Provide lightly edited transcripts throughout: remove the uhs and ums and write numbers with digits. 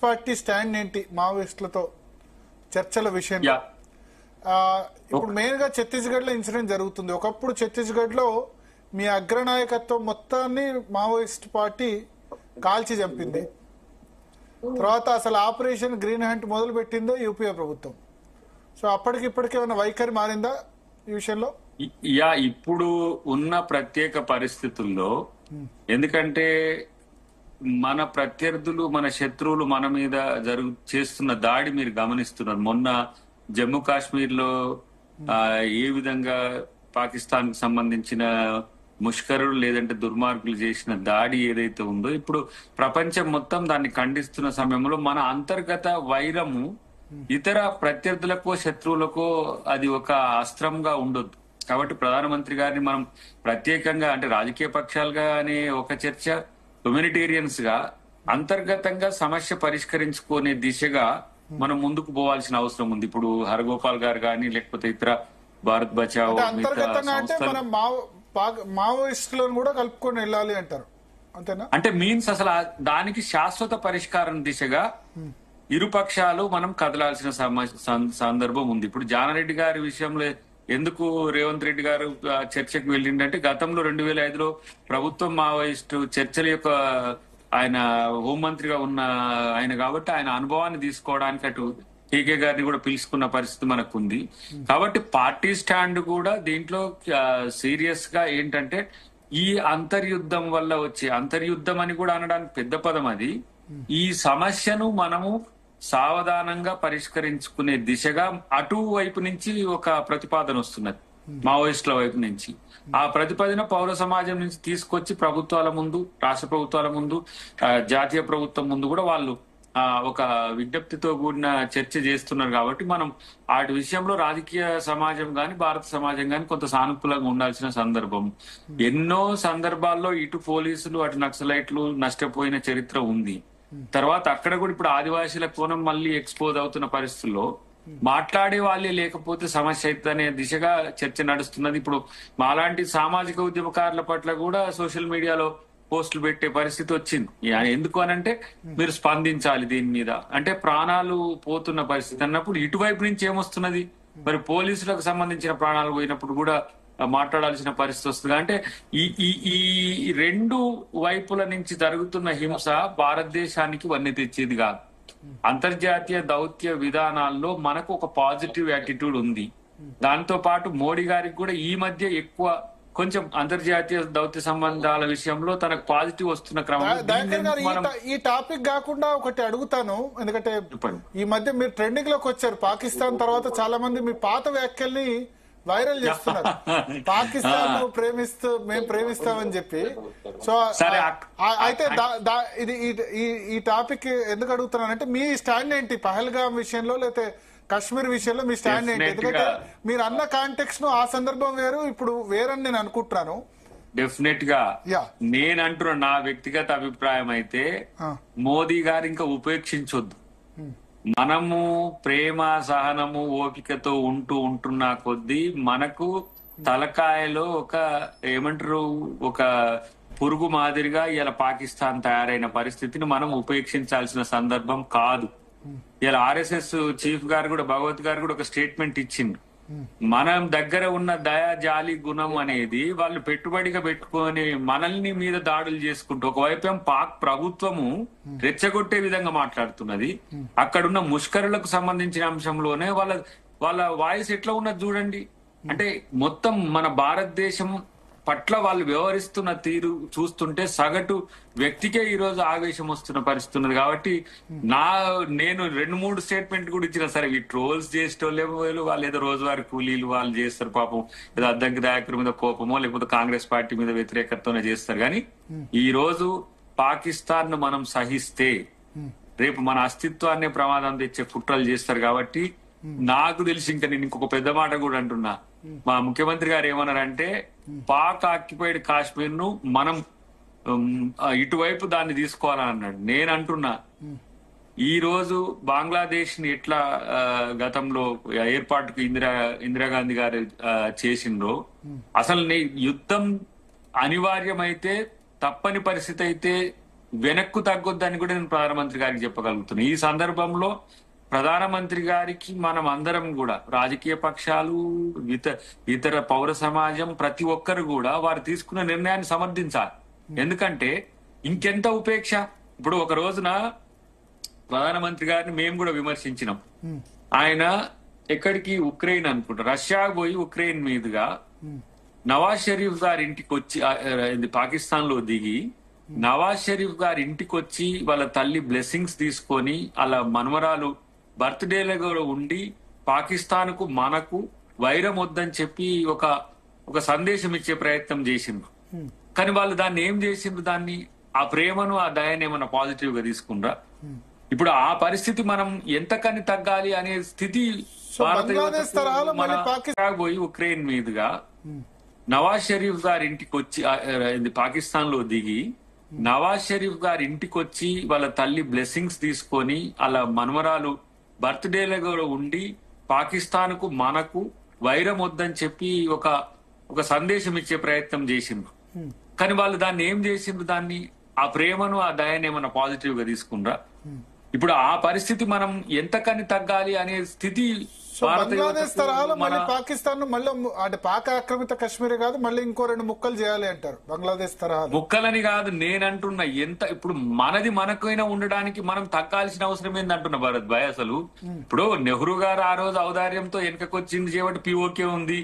Party stand ఏంటి మావోయిస్టులతో చర్చల విషయంలో? ఇప్పుడు మెయిన్ గా ఛత్తీస్గఢ్ లో ఇన్సిడెంట్ జరుగుతుంది. ఒకప్పుడు ఛత్తీస్గఢ్ లో మీ అగ్రనాయకత్వం మొత్తాన్ని మావోయిస్ట్ పార్టీ కాల్చి చంపింది. తర్వాత అసలు ఆపరేషన్ గ్రీన్ హంట్ మొదలు పెట్టిందే యూపీఏ ప్రభుత్వం. సో అప్పటికి ఇప్పటికి ఏమైనా వైఖరి మారిందా ఈ విషయంలో? ఇప్పుడు ఉన్న ప్రత్యేక పరిస్థితుల్లో, ఎందుకంటే మన ప్రత్యర్థులు, మన శత్రువులు మన మీద చేస్తున్న దాడి మీరు గమనిస్తున్నారు. మొన్న జమ్మూ కాశ్మీర్ లో ఏ విధంగా పాకిస్తాన్ కు సంబంధించిన ముష్కరులు లేదంటే దుర్మార్గులు చేసిన దాడి ఏదైతే ఉందో, ఇప్పుడు ప్రపంచం మొత్తం దాన్ని ఖండిస్తున్న సమయంలో మన అంతర్గత వైరము ఇతర ప్రత్యర్థులకో శత్రువులకో అది ఒక అస్త్రంగా ఉండొద్దు. కాబట్టి ప్రధానమంత్రి గారిని మనం ప్రత్యేకంగా, అంటే రాజకీయ పక్షాలుగా అనే ఒక చర్చ, హ్యుమానిటేరియన్స్ గా అంతర్గతంగా సమస్య పరిష్కరించుకునే దిశగా మనం ముందుకు పోవాల్సిన అవసరం ఉంది. ఇప్పుడు హరగోపాల్ గారు కానీ, లేకపోతే ఇతర భారత్ బచావ్ మావోయిస్టులను కూడా కలుపుకొని వెళ్ళాలి అంటారు, అంతేనా? అంటే మీన్స్ అసలు దానికి శాశ్వత పరిష్కారం దిశగా ఇరుపక్షాలు మనం కదలాల్సిన సందర్భం ఉంది. ఇప్పుడు జానారెడ్డి గారి విషయంలో ఎందుకు రేవంత్ రెడ్డి గారు చర్చకు వెళ్ళిందంటే, గతంలో 2005లో ప్రభుత్వం మావోయిస్టు చర్చల యొక్క ఆయన హోంమంత్రిగా ఉన్న ఆయన కాబట్టి ఆయన అనుభవాన్ని తీసుకోవడానికి అటు టీకే గారిని కూడా పిలుచుకున్న పరిస్థితి మనకు ఉంది. కాబట్టి పార్టీ స్టాండ్ కూడా దీంట్లో సీరియస్ గా ఏంటంటే, ఈ అంతర్యుద్ధం వల్ల వచ్చే, అంతర్యుద్ధం అని కూడా అనడానికి పెద్ద పదం అది, ఈ సమస్యను మనము సావధానంగా పరిష్కరించుకునే దిశగా అటువైపు నుంచి ఒక ప్రతిపాదన వస్తున్నది మావోయిస్టుల వైపు నుంచి. ఆ ప్రతిపాదన పౌర సమాజం నుంచి తీసుకొచ్చి ప్రభుత్వాల ముందు, రాష్ట్ర ప్రభుత్వాల ముందు, జాతీయ ప్రభుత్వం ముందు కూడా వాళ్ళు ఒక విజ్ఞప్తితో కూడిన చర్చ చేస్తున్నారు. కాబట్టి మనం వాటి విషయంలో రాజకీయ సమాజం గాని, భారత సమాజం గాని కొంత సానుకూలంగా ఉండాల్సిన సందర్భం. ఎన్నో సందర్భాల్లో ఇటు పోలీసులు, అటు నక్సలైట్లు నష్టపోయిన చరిత్ర ఉంది. తర్వాత అక్కడ కూడా ఇప్పుడు ఆదివాసీల కోణం మళ్ళీ ఎక్స్పోజ్ అవుతున్న పరిస్థితుల్లో మాట్లాడే వాళ్ళే లేకపోతే సమస్య అవుతుందనే దిశగా చర్చ నడుస్తున్నది. ఇప్పుడు మాలాంటి సామాజిక ఉద్యమకారుల పట్ల కూడా సోషల్ మీడియాలో పోస్టులు పెట్టే పరిస్థితి వచ్చింది. ఎందుకు అనంటే, మీరు స్పందించాలి దీని మీద, అంటే ప్రాణాలు పోతున్న పరిస్థితి అన్నప్పుడు ఇటువైపు నుంచి ఏమొస్తున్నది, మరి పోలీసులకు సంబంధించిన ప్రాణాలు పోయినప్పుడు కూడా మాట్లాడాల్సిన పరిస్థితి వస్తుంది. అంటే ఈ రెండు వైపుల నుంచి జరుగుతున్న హింస భారతదేశానికి వన్నె తెచ్చేది కాదు. అంతర్జాతీయ దౌత్య విధానాల్లో మనకు ఒక పాజిటివ్ యాటిట్యూడ్ ఉంది. దాంతో పాటు మోడీ గారికి కూడా ఈ మధ్య ఎక్కువ కొంచెం అంతర్జాతీయ దౌత్య సంబంధాల విషయంలో తనకు పాజిటివ్ వస్తున్న క్రమంలో ఈ టాపిక్ కాకుండా ఒకటి అడుగుతాను. ఎందుకంటే ఈ మధ్య మీరు ట్రెండింగ్ లోకి వచ్చారు. పాకిస్తాన్ తర్వాత చాలా మంది మీ పాత వ్యాఖ్యల్ని వైరల్ చేస్తున్నారు. పాకిస్తాన్ మేము ప్రేమిస్తామని చెప్పి. సో అయితే ఇది ఈ టాపిక్ ఎందుకు అడుగుతున్నానంటే, మీ స్టాండ్ ఏంటి పహల్గాం విషయంలో, లేకపోతే కాశ్మీర్ విషయంలో మీ స్టాండ్ ఏంటి? ఎందుకంటే మీరు అన్న కాంటెక్స్ట్ ను, ఆ సందర్భం వేరు, ఇప్పుడు వేరని నేను అనుకుంటున్నాను. డెఫినెట్ గా నేనంటున్నా, నా వ్యక్తిగత అభిప్రాయం అయితే మోదీ గారు ఇంకా ఉపేక్షించొద్దు. మనము ప్రేమ, సహనము, ఓపికతో ఉంటున్న కొద్దీ మనకు తలకాయలో ఒక ఏమంటారు, ఒక పురుగు మాదిరిగా ఇలా పాకిస్తాన్ తయారైన పరిస్థితిని మనం ఉపేక్షించాల్సిన సందర్భం కాదు. ఇలా ఆర్ఎస్ఎస్ చీఫ్ గారు కూడా, భగవత్ గారు కూడా ఒక స్టేట్మెంట్ ఇచ్చింది. మనం దగ్గర ఉన్న దయా జాలి గుణం అనేది వాళ్ళు పెట్టుబడిగా పెట్టుకొని మనల్ని మీద దాడులు చేసుకుంటూ, ఒకవైపు పాక్ ప్రభుత్వము రెచ్చగొట్టే విధంగా మాట్లాడుతున్నది. అక్కడున్న ముష్కరులకు సంబంధించిన అంశంలోనే వాళ్ళ వాయిస్ ఎట్లా ఉన్నది చూడండి. అంటే మొత్తం మన భారతదేశం పట్ల వాళ్ళు వ్యవహరిస్తున్న తీరు చూస్తుంటే సగటు వ్యక్తికే ఈ రోజు ఆవేశం వస్తున్న పరిస్థితి ఉన్నది. కాబట్టి నేను 2-3 స్టేట్మెంట్ కూడా ఇచ్చిన సరే, ఈ ట్రోల్స్ చేసేటోళ్ళు వాళ్ళు ఏదో రోజువారీ కూలీలు వాళ్ళు చేస్తారు పాపం, ఏదో అద్దంకి నాయకుల మీద కోపమో లేకపోతే కాంగ్రెస్ పార్టీ మీద వ్యతిరేకతతోనే చేస్తారు. కానీ ఈ రోజు పాకిస్తాన్ ను మనం సహిస్తే రేపు మన అస్తిత్వాన్ని ప్రమాదం తెచ్చే కుట్రలు చేస్తారు. కాబట్టి నాకు తెలిసి ఇంకా నేను ఇంకొక పెద్ద మాట కూడా అంటున్నా, మా ముఖ్యమంత్రి గారు ఏమన్నారంటే, పాక్ ఆక్యుపైడ్ కాశ్మీర్ ను మనం ఇటువైపు దాన్ని తీసుకోవాలని అన్నాడు. నేను అంటున్నా, ఈ రోజు బంగ్లాదేశ్ ని ఎట్లా గతంలో ఏర్పాటుకు ఇందిరాగాంధీ గారు చేసిండ్రో, అసలు యుద్ధం అనివార్యమైతే, తప్పని పరిస్థితి అయితే వెనక్కు తగ్గొద్దని కూడా నేను ప్రధానమంత్రి గారికి చెప్పగలుగుతున్నాను. ఈ సందర్భంలో ప్రధానమంత్రి గారికి మనం అందరం కూడా రాజకీయ పక్షాలు, ఇతర పౌర సమాజం, ప్రతి ఒక్కరు కూడా వారు తీసుకున్న నిర్ణయాన్ని సమర్థించాలి. ఎందుకంటే ఇంకెంత ఉపేక్ష. ఇప్పుడు ఒక రోజున ప్రధానమంత్రి గారిని మేము కూడా విమర్శించినాం. ఆయన ఎక్కడికి, ఉక్రెయిన్ అనుకుంటా, రష్యా పోయి ఉక్రెయిన్ మీదుగా నవాజ్ షరీఫ్ గారి ఇంటికి వచ్చి, పాకిస్తాన్ లో దిగి నవాజ్ షరీఫ్ గారి ఇంటికి వచ్చి వాళ్ళ తల్లి బ్లెస్సింగ్స్ తీసుకొని వాళ్ళ మనవరాలు బర్త్డేలో ఉండి పాకిస్తాన్ కు మనకు వైరం వద్దని చెప్పి ఒక సందేశం ఇచ్చే ప్రయత్నం చేసిండ్రు. కానీ వాళ్ళు దాన్ని ఏం చేసిండ్రు, దాన్ని ఆ ప్రేమను, ఆ దయాన్ని ఏమన్నా పాజిటివ్ గా తీసుకుండ్రా? ఇప్పుడు ఆ పరిస్థితి మనం ఎంతకని తగ్గాలి అనే స్థితి పోయి ఉక్రెయిన్ మీదుగా నవాజ్ షరీఫ్ గారి ఇంటికి వచ్చి, పాకిస్తాన్ లో దిగి నవాజ్ షరీఫ్ గారి ఇంటికి వచ్చి వాళ్ళ తల్లి బ్లెస్సింగ్స్ తీసుకొని వాళ్ళ మనవరాలు బర్త్డేలో ఉండి పాకిస్తాన్ కు మనకు వైరం వద్దని చెప్పి ఒక సందేశం ఇచ్చే ప్రయత్నం చేసిండ్రు. కానీ వాళ్ళు దాన్ని ఏం చేసిండ్రు, దాన్ని ఆ ప్రేమను, ఆ దయాన్ని ఏమన్నా పాజిటివ్ గా తీసుకుండ్రా? ఇప్పుడు ఆ పరిస్థితి మనం ఎంతకని తగ్గాలి అనే స్థితి బంగ్లాదేశ్ తరహాలో మళ్ళీ పాకిస్తాన్ మళ్ళీ, అంటే పాక ఆక్రమిత కాశ్మీర్ కాదు, మళ్ళీ ఇంకో 2 ముక్కలు చేయాలి అంటారు. బంగ్లాదేశ్ తరహా ముక్కలని కాదు నేనంటున్నా. ఇప్పుడు మనది మనకైనా ఉండడానికి మనం తగ్గాల్సిన అవసరం ఏందంటున్నా భరత్ భాయ్. అసలు ఇప్పుడు నెహ్రూ గారు ఆ రోజు ఔదార్యంతో వెనకకొచ్చింది చేయబట్టి పిఓకే ఉంది,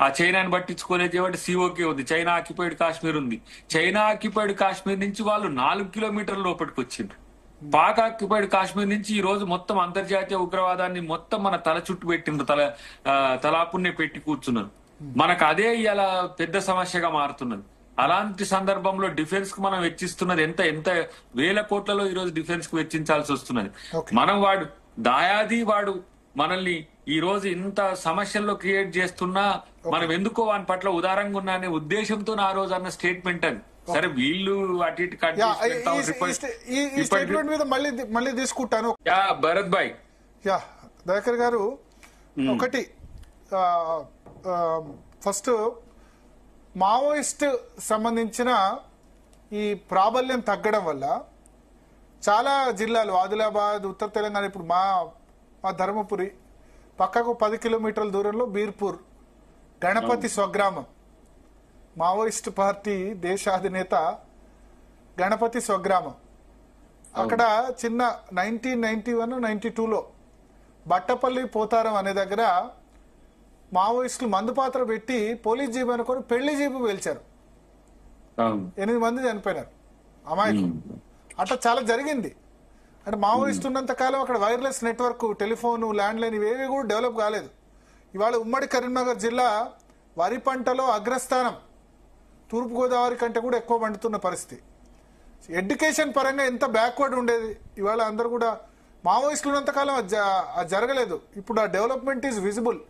ఆ చైనాని పట్టించుకోలేదు చేయబట్టి సిఓకే ఉంది, చైనా ఆక్యుపైడ్ కాశ్మీర్ ఉంది. చైనా ఆక్యుపైడ్ కాశ్మీర్ నుంచి వాళ్ళు 4 కిలోమీటర్ల లోపలికి వచ్చిండ్రు. పాక్ ఆక్యుపైడ్ కాశ్మీర్ నుంచి ఈ రోజు మొత్తం అంతర్జాతీయ ఉగ్రవాదాన్ని మొత్తం మన తల చుట్టూ పెట్టిండ్రు, తలాపున్నే పెట్టి కూర్చున్నారు. మనకు అదే ఇలా పెద్ద సమస్యగా మారుతున్నది. అలాంటి సందర్భంలో డిఫెన్స్ కు మనం వెచ్చిస్తున్నది ఎంత వేల కోట్లలో ఈ రోజు డిఫెన్స్ కు వెచ్చించాల్సి వస్తున్నది. మనం వాడు మనల్ని ఈ రోజు ఇంత సమస్యల్లో క్రియేట్ చేస్తున్నా మనం ఎందుకో వాని పట్ల ఉదారంగా ఉన్నా అనే ఉద్దేశంతో ఆ రోజు అన్న స్టేట్మెంట్ అది. సరే వీళ్ళు అటు ఇటు మళ్ళీ తీసుకుంటాను. భరత్ భాయ్, దయాకర్ గారు, ఒకటి ఫస్ట్ మావోయిస్ట్ సంబంధించిన ఈ ప్రాబల్యం తగ్గడం వల్ల చాలా జిల్లాలు, ఆదిలాబాద్, ఉత్తర తెలంగాణ, ఇప్పుడు మా ధర్మపురి పక్కకు 10 కిలోమీటర్ల దూరంలో బీర్పూర్, గణపతి స్వగ్రామం, మావోయిస్ట్ పార్టీ దేశాధినేత గణపతి స్వగ్రామం. అక్కడ చిన్న 1991-92లో బట్టపల్లి పోతారం అనే దగ్గర మావోయిస్టులు మందు పాత్ర పెట్టి పోలీస్ జీబు అనుకొని పెళ్లి జీబు పేల్చారు. 8 మంది చనిపోయినారు అమాయకులు. అట్లా చాలా జరిగింది. అంటే మావోయిస్ట్ ఉన్నంత కాలం అక్కడ wireless network, telephone, land line ఇవేవి కూడా డెవలప్ కాలేదు. ఇవాళ ఉమ్మడి కరీంనగర్ జిల్లా వరి పంటలో అగ్రస్థానం, తూర్పుగోదావరి కంటే కూడా ఎక్కువ పండుతున్న పరిస్థితి. ఎడ్యుకేషన్ పరంగా ఎంత బ్యాక్వర్డ్ ఉండేది, ఇవాళ అందరూ కూడా మావోయిస్టులు ఉన్నంతకాలం అది జరగలేదు. ఇప్పుడు ఆ డెవలప్మెంట్ ఈజ్ విజిబుల్.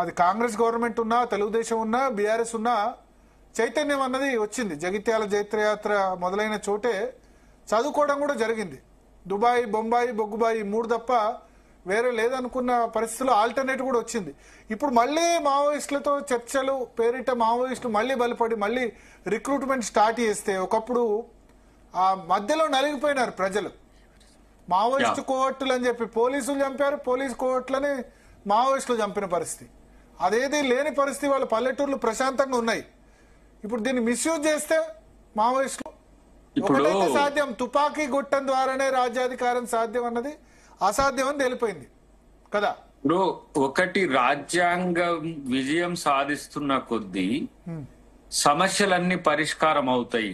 అది కాంగ్రెస్ గవర్నమెంట్ ఉన్నా, తెలుగుదేశం ఉన్నా, బీఆర్ఎస్ ఉన్నా చైతన్యం అన్నది వచ్చింది. జగిత్యాల జైత్రయాత్ర మొదలైన చోటే చదువుకోవడం కూడా జరిగింది. దుబాయ్, బొంబాయి, బొగ్గుబాయి 3 తప్ప వేరే లేదనుకున్న పరిస్థితుల్లో ఆల్టర్నేట్ కూడా వచ్చింది. ఇప్పుడు మళ్ళీ మావోయిస్టులతో చర్చలు పేరిట మావోయిస్టులు మళ్ళీ బలపడి మళ్ళీ రిక్రూట్మెంట్ స్టార్ట్ చేస్తే, ఒకప్పుడు ఆ మధ్యలో నలిగిపోయినారు ప్రజలు. మావోయిస్టు కోవర్టులు అని చెప్పి పోలీసులు చంపారు, పోలీసు కోవర్టులని మావోయిస్టులు చంపిన పరిస్థితి. అదేది లేని పరిస్థితి. వాళ్ళ పల్లెటూర్లు ప్రశాంతంగా ఉన్నాయి. ఇప్పుడు దీన్ని మిస్యూజ్ చేస్తే మావోయిస్టులు ఒకటైతే సాధ్యం, తుపాకీ గుట్టం ద్వారానే రాజ్యాధికారం సాధ్యం అన్నది అసాధ్యం అని తెలిపోయింది కదా. ఇప్పుడు ఒకటి, రాజ్యాంగం విజయం సాధిస్తున్న కొద్దీ సమస్యలన్నీ పరిష్కారం అవుతాయి.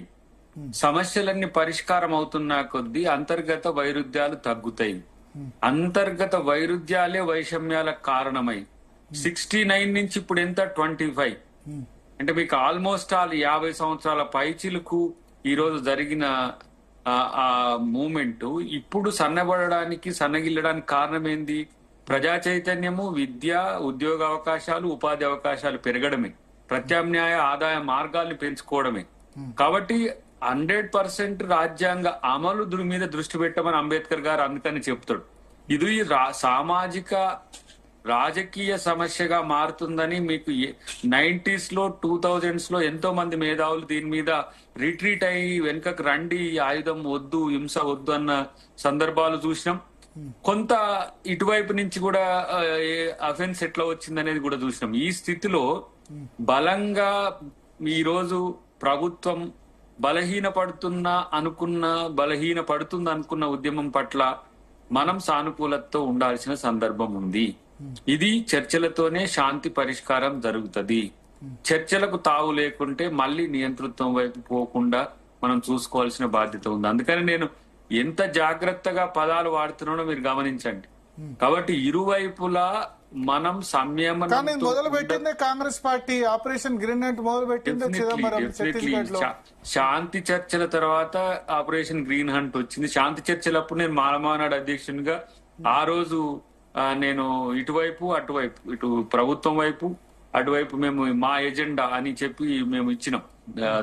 సమస్యలన్నీ పరిష్కారం అవుతున్న కొద్దీ అంతర్గత వైరుధ్యాలు తగ్గుతాయి. అంతర్గత వైరుధ్యాలే వైషమ్యాలకు కారణమై 69 నుంచి ఇప్పుడు ఎంత 25, అంటే మీకు ఆల్మోస్ట్ 50 సంవత్సరాల పైచిలకు ఈ రోజు జరిగిన ఆ మూమెంట్ ఇప్పుడు సన్నగిల్లడానికి కారణం ఏంది? ప్రజా చైతన్యము, విద్య, ఉద్యోగ అవకాశాలు, ఉపాధి అవకాశాలు పెరగడమే, ప్రత్యామ్నాయ ఆదాయ మార్గాల్ని పెంచుకోవడమే. కాబట్టి 100% రాజ్యాంగ అమలు మీద దృష్టి పెట్టమని అంబేద్కర్ గారు అందుకని చెప్తాడు. ఇది సామాజిక రాజకీయ సమస్యగా మారుతుందని మీకు 90s లో 2000s లో ఎంతో మంది మేధావులు దీని మీద రిట్రీట్ అయ్యి వెనుకకు రండి, ఆయుధం వద్దు, హింస వద్దు అన్న సందర్భాలు చూసినాం. కొంత ఇటువైపు నుంచి కూడా అఫెన్స్ ఎట్లా వచ్చింది అనేది కూడా చూసినాం. ఈ స్థితిలో బలంగా ఈ రోజు ప్రభుత్వం బలహీన పడుతుంది అనుకున్న ఉద్యమం పట్ల మనం సానుకూలతతో ఉండాల్సిన సందర్భం ఉంది. ఇది చర్చలతోనే శాంతి పరిష్కారం జరుగుతుంది. చర్చలకు తావు లేకుంటే మళ్ళీ నియంతృత్వం వైపు పోకుండా మనం చూసుకోవాల్సిన బాధ్యత ఉంది. అందుకని నేను ఎంత జాగ్రత్తగా పదాలు వాడుతున్నానో మీరు గమనించండి. కాబట్టి ఇరువైపులా మనం సంయమనం మొదలు పెట్టిందే Congress party, operation green hunt మొదలు పెట్టిందే చిదంబరం ఛత్తీస్గఢ్ లో. శాంతి చర్చల తర్వాత ఆపరేషన్ గ్రీన్ హంట్ వచ్చింది. శాంతి చర్చలప్పుడు నేను మాలమానాడు అధ్యక్షునిగా ఆ రోజు నేను ఇటువైపు అటువైపు, ఇటు ప్రభుత్వం వైపు అటువైపు మేము మా ఎజెండా అని చెప్పి మేము ఇచ్చినాం.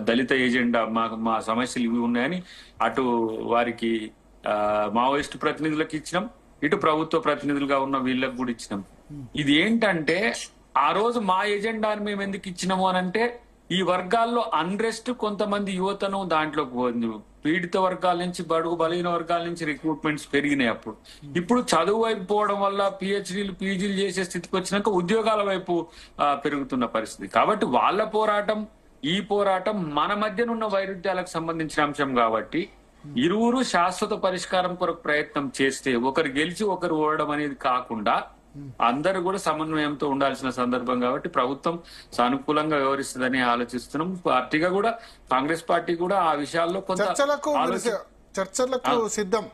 దళిత ఎజెండా, మా సమస్యలు ఇవి ఉన్నాయని అటు వారికి మావోయిస్టు ప్రతినిధులకు ఇచ్చినాం, ఇటు ప్రభుత్వ ప్రతినిధులుగా ఉన్న వీళ్ళకి కూడా ఇచ్చినాం. ఇది ఏంటంటే ఆ రోజు మా ఎజెండాని మేము ఎందుకు ఇచ్చినాము అనంటే ఈ వర్గాల్లో అన్రెస్ట్, కొంతమంది యువతను దాంట్లోకి పోయింది. పీడిత వర్గాల నుంచి, బడుగు బలహీన వర్గాల నుంచి రిక్రూట్మెంట్స్ పెరిగినాయి. ఇప్పుడు చదువు వైపు పోవడం వల్ల పిహెచ్డీలు పీజీలు చేసే స్థితికి వచ్చినాక ఉద్యోగాల వైపు పెరుగుతున్న పరిస్థితి. కాబట్టి వాళ్ళ పోరాటం, ఈ పోరాటం మన మధ్యనున్న వైరుధ్యాలకు సంబంధించిన అంశం కాబట్టి ఇరువురు శాశ్వత పరిష్కారం కొరకు ప్రయత్నం చేస్తే ఒకరు గెలిచి ఒకరు ఓడడం అనేది కాకుండా అందరూ కూడా సమన్వయంతో ఉండాల్సిన సందర్భం కాబట్టి ప్రభుత్వం సానుకూలంగా వ్యవహరిస్తుందని ఆలోచిస్తున్నాం. పార్టీగా కూడా కాంగ్రెస్ పార్టీ కూడా ఆ విషయాల్లో కొంత చర్చలకు సిద్ధం.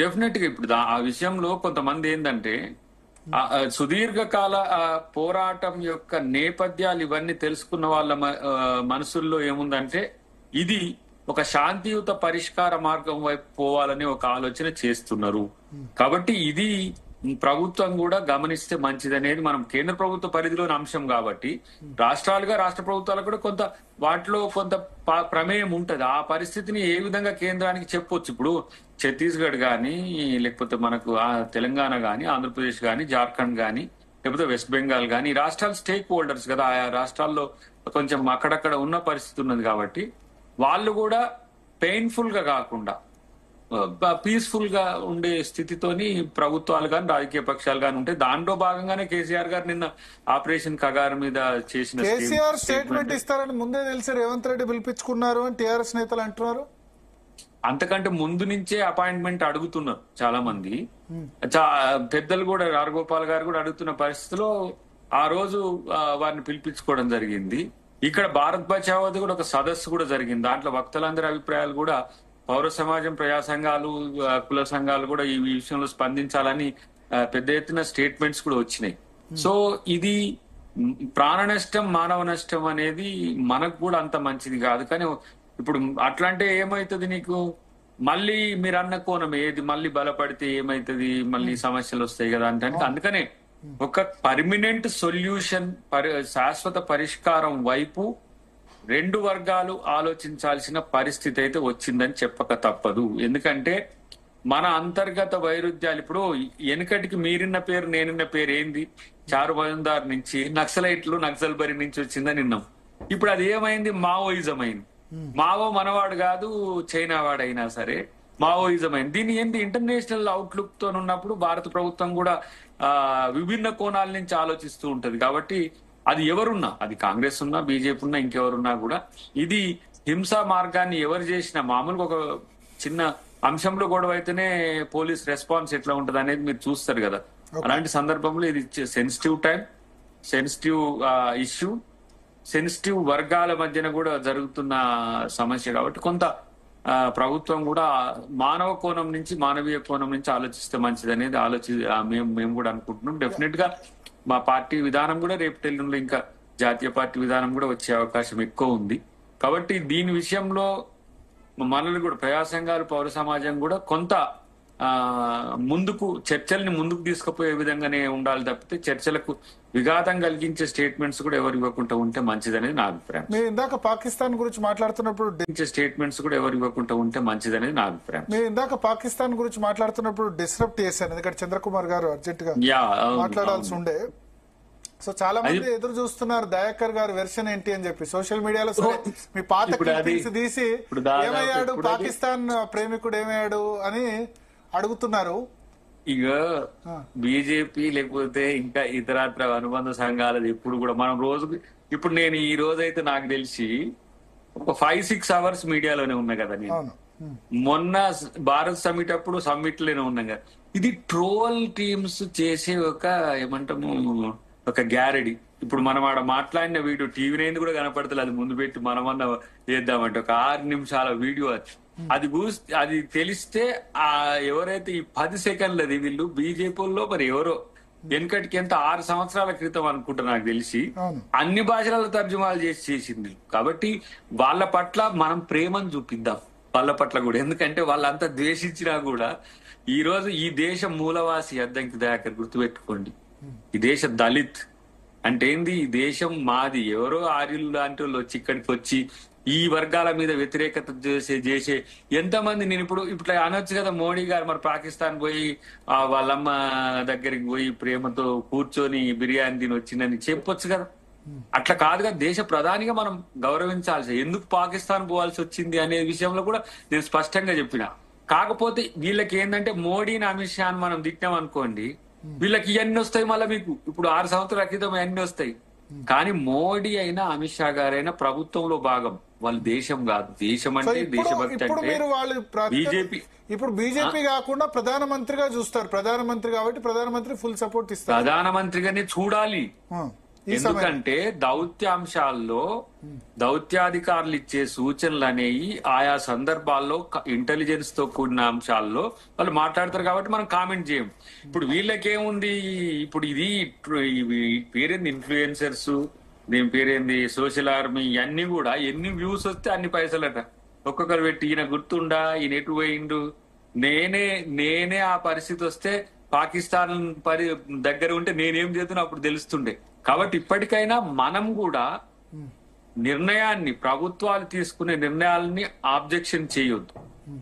డెఫినెట్ గా ఇప్పుడు ఆ విషయంలో కొంతమంది ఏంటంటే సుదీర్ఘకాల పోరాటం యొక్క నేపథ్యాలు ఇవన్నీ తెలుసుకున్న వాళ్ళ మనసుల్లో ఏముందంటే ఇది ఒక శాంతియుత పరిష్కార మార్గం వైపు పోవాలని ఒక ఆలోచన చేస్తున్నారు. కాబట్టి ఇది ప్రభుత్వం కూడా గమనిస్తే మంచిదనేది మనం కేంద్ర ప్రభుత్వ పరిధిలోని అంశం కాబట్టి రాష్ట్ర ప్రభుత్వాలకు కూడా కొంత వాటిలో కొంత ప్రమేయం ఉంటది. ఆ పరిస్థితిని ఏ విధంగా కేంద్రానికి చెప్పొచ్చు. ఇప్పుడు ఛత్తీస్గఢ్ గాని, లేకపోతే మనకు తెలంగాణ గాని, ఆంధ్రప్రదేశ్ గాని, జార్ఖండ్ గాని, లేకపోతే వెస్ట్ బెంగాల్ గాని, ఈ రాష్ట్రాలు స్టేక్ హోల్డర్స్ కదా. ఆయా రాష్ట్రాల్లో కొంచెం అక్కడక్కడ ఉన్న పరిస్థితి ఉన్నది కాబట్టి వాళ్ళు కూడా పెయిన్ఫుల్ గా కాకుండా పీస్ఫుల్ గా ఉండే స్థితితోని ప్రభుత్వాలు కానీ రాజకీయ పక్షాలు కానీ ఉంటే దాంట్లో భాగంగానే కేసీఆర్ గారు నిన్న ఆపరేషన్ కగారు మీద చేసిన కేసీఆర్ స్టేట్మెంట్ ఇస్తారని ముందే తెలిసి రేవంత్ రెడ్డి పిలిపించుకున్నారు అని టీఆర్ఎస్ నేతలు అంటున్నారు. అంతకంటే ముందు నుంచే అపాయింట్మెంట్ అడుగుతున్నారు చాలా మంది పెద్దలు కూడా. రాజగోపాల్ గారు కూడా అడుగుతున్న పరిస్థితిలో ఆ రోజు వారిని పిలిపించుకోవడం జరిగింది. ఇక్కడ భారత్ బచావోది కూడా ఒక సదస్సు కూడా జరిగింది. దాంట్లో వక్తలందరి అభిప్రాయాలు కూడా పౌర సమాజం, ప్రజా సంఘాలు, కుల సంఘాలు కూడా ఈ విషయంలో స్పందించాలని పెద్ద ఎత్తున స్టేట్మెంట్స్ కూడా వచ్చినాయి. సో ఇది ప్రాణ నష్టం, మానవ నష్టం అనేది మనకు కూడా అంత మంచిది కాదు. కానీ ఇప్పుడు అట్లా అంటే ఏమైతుంది, నీకు మళ్ళీ మీరు అన్న కోణం ఏది, మళ్ళీ బలపడితే ఏమైతుంది, మళ్ళీ సమస్యలు వస్తాయి కదా అంటే అందుకనే ఒక పర్మనెంట్ సొల్యూషన్, శాశ్వత పరిష్కారం వైపు రెండు వర్గాలు ఆలోచించాల్సిన పరిస్థితి అయితే వచ్చిందని చెప్పక తప్పదు. ఎందుకంటే మన అంతర్గత వైరుధ్యాలు ఇప్పుడు వెనుకటికి మీరిన్న పేరు నేనున్న పేరు ఏంది, చారుబందార్ నుంచి నక్సలైట్లు, నక్సల్బరి నుంచి వచ్చిందని విన్నాం. ఇప్పుడు అది ఏమైంది, మావోయిజం అయింది. మావో మనవాడు కాదు, చైనా వాడైనా సరే మావోయిజం అయింది. దీని ఏంటి ఇంటర్నేషనల్ అవుట్లుక్ తో ఉన్నప్పుడు భారత ప్రభుత్వం కూడా విభిన్న కోణాల నుంచి ఆలోచిస్తూ ఉంటది. కాబట్టి అది ఎవరున్నా, అది కాంగ్రెస్ ఉన్నా, బీజేపీ ఉన్నా, ఇంకెవరున్నా కూడా ఇది హింసా మార్గాన్ని ఎవరు చేసినా మామూలుగా ఒక చిన్న అంశంలో గొడవ అయితేనే పోలీస్ రెస్పాన్స్ ఎట్లా ఉంటది అనేది మీరు చూస్తారు కదా. అలాంటి సందర్భంలో ఇది sensitive time, sensitive issue, sensitive వర్గాల మధ్యన కూడా జరుగుతున్న సమస్య కాబట్టి కొంత ప్రభుత్వం కూడా మానవ కోణం నుంచి, మానవీయ కోణం నుంచి ఆలోచిస్తే మంచిది అనేది మేము కూడా అనుకుంటున్నాం. డెఫినెట్ గా మా పార్టీ విధానం కూడా రేపు ఎల్లుండిలో ఇంకా జాతీయ పార్టీ విధానం కూడా వచ్చే అవకాశం ఎక్కువ ఉంది. కాబట్టి దీని విషయంలో మనల్ని కూడా ప్రజా సంఘాలు, పౌర సమాజం కూడా కొంత ముందుకు చర్చల్ని ముందుకు తీసుకుపోయే విధంగానే ఉండాలి తప్పితే చర్చలకు విఘాతం కలిగించే స్టేట్మెంట్స్ కూడా ఎవరు ఇవ్వకుండా ఉంటే మంచిదనేది నా అభిప్రాయం. మీరు ఇందాక పాకిస్తాన్ గురించి మాట్లాడుతున్నప్పుడు స్టేట్మెంట్స్ కూడా ఎవరు ఇవ్వకుండా ఉంటే మంచిదనేది నా అభిప్రాయం. మీరు ఇందాక పాకిస్తాన్ గురించి మాట్లాడుతున్నప్పుడు డిస్టర్బ్ చేశాను, ఎందుకంటే చంద్రకుమార్ గారు అర్జెంట్ గా మాట్లాడాల్సి ఉండే. సో చాలా మంది ఎదురు చూస్తున్నారు దయాకర్ గారు వెర్షన్ ఏంటి అని చెప్పి సోషల్ మీడియాలో. మీ పాత క్లిప్పింగ్స్ తీసి ఏమయ్యాడు పాకిస్తాన్ ప్రేమికుడు ఏమయ్యాడు అని అడుగుతున్నారు. ఇక బీజేపీ లేకపోతే ఇంకా ఇతరత్ర అనుబంధ సంఘాలది ఎప్పుడు కూడా మనం రోజుకి ఇప్పుడు నేను ఈ రోజు అయితే నాకు తెలిసి ఒక 5-6 అవర్స్ మీడియాలోనే ఉన్నా కదా నేను. మొన్న భారత్ సమ్మిట్ అప్పుడు సమ్మిట్ లోనే ఉన్నాం కదా. ఇది ట్రోల్ టీమ్స్ చేసే ఒక ఏమంటాము ఒక గ్యారెడీ. ఇప్పుడు మనం ఆడ మాట్లాడిన వీడియో టీవీ నైన్ కూడా కనపడతలేదు, అది ముందు పెట్టి మనమన్నా చేద్దామంటే ఒక 6 నిమిషాల వీడియో అది తెలిస్తే ఆ ఎవరైతే ఈ 10 సెకండ్లది వీళ్ళు బీజేపీలో మరి ఎవరో వెనకటికి ఎంత 6 సంవత్సరాల క్రితం అనుకుంటా నాకు తెలిసి అన్ని భాషలలో తర్జుమాలు చేసింది. కాబట్టి వాళ్ళ పట్ల మనం ప్రేమను చూపిద్దాం వాళ్ళ పట్ల కూడా, ఎందుకంటే వాళ్ళంతా ద్వేషించినా కూడా ఈ రోజు ఈ దేశం మూలవాసి అద్దంకి దయాకర్ గుర్తుపెట్టుకోండి. ఈ దేశ దళిత్ అంటే ఏంది, ఈ దేశం మాది. ఎవరో ఆర్యులు లాంటి వాళ్ళు వచ్చి ఇక్కడికి వచ్చి ఈ వర్గాల మీద వ్యతిరేకత చేసే ఎంతమంది. నేను ఇప్పుడు అనొచ్చు కదా మోడీ గారు మరి పాకిస్తాన్ పోయి వాళ్ళమ్మ దగ్గరికి పోయి ప్రేమతో కూర్చొని బిర్యానీ తిని వచ్చిందని చెప్పొచ్చు కదా. అట్లా కాదుగా, దేశ ప్రధానిగా మనం గౌరవించాల్సి. ఎందుకు పాకిస్తాన్ పోవాల్సి వచ్చింది అనే విషయంలో కూడా నేను స్పష్టంగా చెప్పిన. కాకపోతే వీళ్ళకి ఏంటంటే మోడీని అమిత్ షాని మనం తిట్టాం అనుకోండి, వీళ్ళకి ఇవన్నీ వస్తాయి. మళ్ళీ మీకు ఇప్పుడు 6 సంవత్సరాల క్రితం ఇవన్నీ వస్తాయి. కానీ మోడీ అయినా అమిత్ షా గారైనా ప్రభుత్వంలో భాగం, వాళ్ళ దేశం కాదు. దేశం అంటే దేశభక్తి అంటే బీజేపీ. ఇప్పుడు బీజేపీ కాకుండా ప్రధానమంత్రిగా చూస్తారు, ప్రధానమంత్రి కాబట్టి ప్రధానమంత్రి ఫుల్ సపోర్ట్ ఇస్తారు. ప్రధానమంత్రిగానే చూడాలి, ఎందుకంటే దౌత్యాంశాల్లో దౌత్యాధికారులు ఇచ్చే సూచనలు అనేవి ఆయా సందర్భాల్లో ఇంటెలిజెన్స్ తో కూడిన అంశాల్లో వాళ్ళు మాట్లాడతారు కాబట్టి మనం కామెంట్ చేయం. ఇప్పుడు వీళ్ళకేముంది, ఇప్పుడు ఇది పేరేంది ఇన్ఫ్లుయెన్సర్స్, దీని పేరేంది సోషల్ ఆర్మీ, ఇవన్నీ కూడా ఎన్ని వ్యూస్ వస్తే అన్ని పైసలట. ఒక్కొక్కరు పెట్టి ఈయన గుర్తుండా, ఈయన ఎటు పోయిండు, నేనే ఆ పరిస్థితి వస్తే పాకిస్తాన్ దగ్గర ఉంటే నేనేం చేస్తున్నా అప్పుడు తెలుస్తుండే. కాబట్టి ఇప్పటికైనా మనం కూడా నిర్ణయాన్ని, ప్రభుత్వాలు తీసుకునే నిర్ణయాలని ఆబ్జెక్షన్ చేయొద్దు.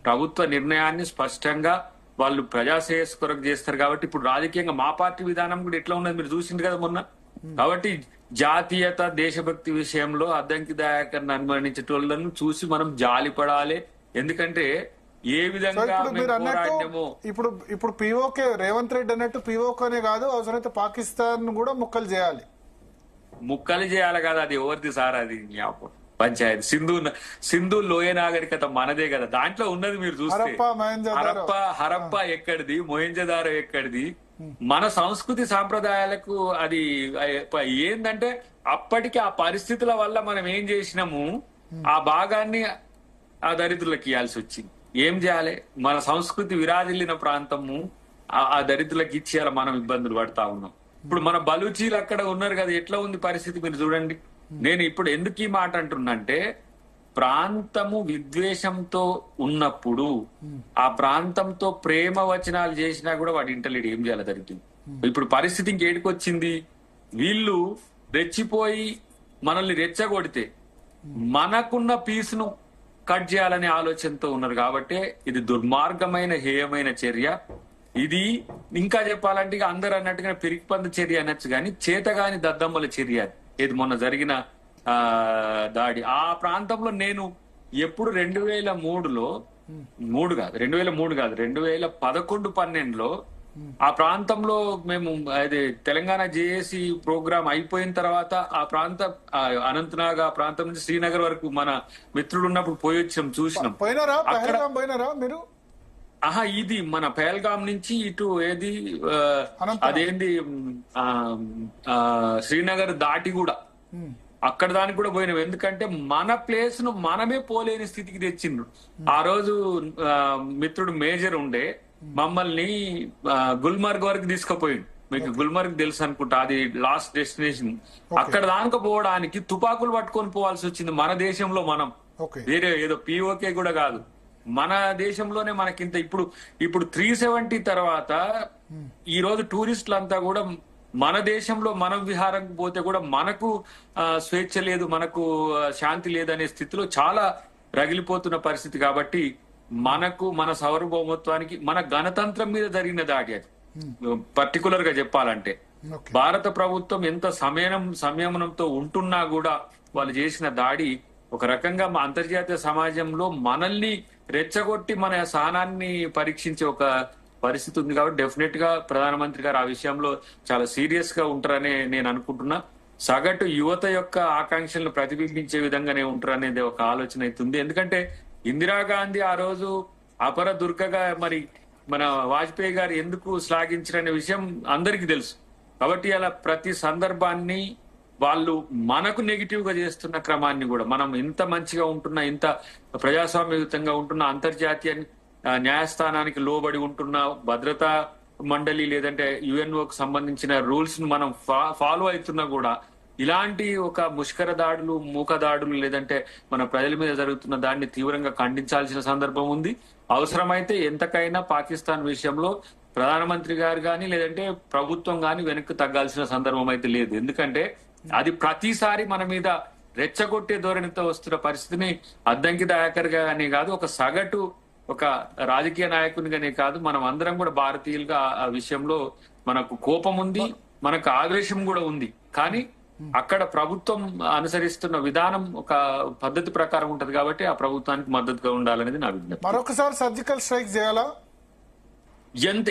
ప్రభుత్వ నిర్ణయాన్ని స్పష్టంగా వాళ్ళు ప్రజాశ్రేయస్ కొరకు చేస్తారు. కాబట్టి ఇప్పుడు రాజకీయంగా మా పార్టీ విధానం కూడా ఎట్లా ఉన్నది మీరు చూసింది కదా మొన్న. కాబట్టి జాతీయత, దేశభక్తి విషయంలో అద్దంకి దయాకర్ని అనుమానించేటోళ్ళను చూసి మనం జాలిపడాలి. ఎందుకంటే ఏ విధంగా ఇప్పుడు పిఓకే రేవంత్ రెడ్డి అన్నట్టు పిఓకేనే కాదు, అవసరమైతే పాకిస్తాన్ కూడా ముక్కలు చేయాలి కదా. అది ఎవరిది సార్, అది పంచాయతీ. సింధు లోయ నాగరికత మనదే కదా, దాంట్లో ఉన్నది మీరు చూస్తే. హరప్ప ఎక్కడిది, మొహంజదారో ఎక్కడిది. మన సంస్కృతి సాంప్రదాయాలకు అది ఏందంటే అప్పటికి ఆ పరిస్థితుల వల్ల మనం ఏం చేసినాము, ఆ భాగాన్ని ఆ దరిద్రులకు ఇవ్వాల్సి వచ్చింది. ఏం చేయాలి, మన సంస్కృతి విరాజిల్లిన ప్రాంతము ఆ దరిద్రులకు ఇచ్చేయాలి, మనం ఇబ్బందులు పడతా ఉన్నాం. ఇప్పుడు మన బలూచీలు అక్కడ ఉన్నారు కదా, ఎట్లా ఉంది పరిస్థితి మీరు చూడండి. నేను ఇప్పుడు ఎందుకు ఈ మాట అంటున్నంటే, ప్రాంతము విద్వేషంతో ఉన్నప్పుడు ఆ ప్రాంతంతో ప్రేమ వచనాలు చేసినా కూడా వాడి ఇంటలేడు, ఏం చేయాలి దరిద్రుడు. ఇప్పుడు పరిస్థితి ఇంకేడికొచ్చింది, వీళ్ళు రెచ్చిపోయి మనల్ని రెచ్చగొడితే మనకున్న పీసును కట్ చేయాలనే ఆలోచనతో ఉన్నారు. కాబట్టి ఇది దుర్మార్గమైన, హేయమైన చర్య. ఇది ఇంకా చెప్పాలంటే అందరు అన్నట్టుగా పిరికిపంది చర్య అనొచ్చు, కానీ చేతగాని దద్దమ్మల చర్య. ఇది మొన్న జరిగిన దాడి ఆ ప్రాంతంలో నేను ఎప్పుడు 2003లో 2011-12లో ఆ ప్రాంతంలో మేము అది తెలంగాణ జేఏసీ ప్రోగ్రామ్ అయిపోయిన తర్వాత ఆ ప్రాంత అనంతనాగ్ ఆ ప్రాంతం నుంచి శ్రీనగర్ వరకు మన మిత్రుడు ఉన్నప్పుడు పోయి వచ్చాం, చూసినాం. మీరు ఇది మన పహల్గాం నుంచి ఇటు ఏది అదేంది శ్రీనగర్ దాటి కూడా అక్కడ దానికి కూడా పోయినాం. ఎందుకంటే మన ప్లేస్ ను మనమే పోలేని స్థితికి తెచ్చిండ్రు. ఆ రోజు మిత్రుడు మేజర్ ఉండే మమ్మల్ని గుల్మర్గ్ వరకు తీసుకుపోయిండు. మీకు గుల్మర్గ్ తెలుసు అనుకుంటా, అది లాస్ట్ డెస్టినేషన్. అక్కడ దానికి పోవడానికి తుపాకులు పట్టుకొని పోవాల్సి వచ్చింది మన దేశంలో. మనం వేరే ఏదో పిఓకే కూడా కాదు. మన దేశంలోనే మనకింత ఇప్పుడు 370 తర్వాత ఈ రోజు టూరిస్టులంతా కూడా మన దేశంలో మనం విహారం పోతే కూడా మనకు స్వేచ్ఛ లేదు, మనకు శాంతి లేదనే స్థితిలో చాలా రగిలిపోతున్న పరిస్థితి. కాబట్టి మనకు మన సార్వభౌమత్వానికి మన గణతంత్రం మీద జరిగిన దాడి అది. పర్టికులర్ గా చెప్పాలంటే భారత ప్రభుత్వం ఎంత సంయమనంతో ఉంటున్నా కూడా వాళ్ళు చేసిన దాడి ఒక రకంగా మా అంతర్జాతీయ సమాజంలో మనల్ని రెచ్చగొట్టి మన సహనాన్ని పరీక్షించే ఒక పరిస్థితి ఉంది. కాబట్టి డెఫినెట్ గా ప్రధానమంత్రి గారు ఆ విషయంలో చాలా సీరియస్ గా ఉంటారని నేను అనుకుంటున్నా. సగటు యువత యొక్క ఆకాంక్షలను ప్రతిబింబించే విధంగానే ఉంటారనేది ఒక ఆలోచన అవుతుంది. ఎందుకంటే ఇందిరాగాంధీ ఆ రోజు అపర దుర్గగా మరి మన వాజ్పేయి గారు ఎందుకు శ్లాఘించారనే విషయం అందరికీ తెలుసు. కాబట్టి అలా ప్రతి సందర్భాన్ని వాళ్ళు మనకు నెగిటివ్ గా చేస్తున్న క్రమాన్ని కూడా మనం ఇంత మంచిగా ఉంటున్నా, ఇంత ప్రజాస్వామ్యయుతంగా ఉంటున్న, అంతర్జాతీయ న్యాయస్థానానికి లోబడి ఉంటున్న, భద్రతా మండలి లేదంటే యుఎన్ఓకి సంబంధించిన రూల్స్ ను మనం ఫాలో అవుతున్నా కూడా ఇలాంటి ఒక ముష్కర దాడులు, మూక దాడులు లేదంటే మన ప్రజల మీద జరుగుతున్న దాన్ని తీవ్రంగా ఖండించాల్సిన సందర్భం ఉంది. అవసరమైతే ఎంతకైనా పాకిస్తాన్ విషయంలో ప్రధానమంత్రి గారు కానీ లేదంటే ప్రభుత్వం కానీ వెనక్కి తగ్గాల్సిన సందర్భం అయితే లేదు. ఎందుకంటే అది ప్రతిసారి మన మీద రెచ్చగొట్టే ధోరణితో వస్తున్న పరిస్థితిని అద్దంకి దయాకర్ గానే కాదు, ఒక సగటు ఒక రాజకీయ నాయకునిగానే కాదు, మనం అందరం కూడా భారతీయులుగా ఆ విషయంలో మనకు కోపం ఉంది, మనకు ఆవేశం కూడా ఉంది. కానీ అక్కడ ప్రభుత్వం అనుసరిస్తున్న విధానం ఒక పద్ధతి ప్రకారం ఉంటది కాబట్టి ఆ ప్రభుత్వానికి మద్దతుగా ఉండాలనేది నా విజ్ఞప్తి. మరొకసారి సర్జికల్ స్ట్రైక్ చేయాలా? ఎంత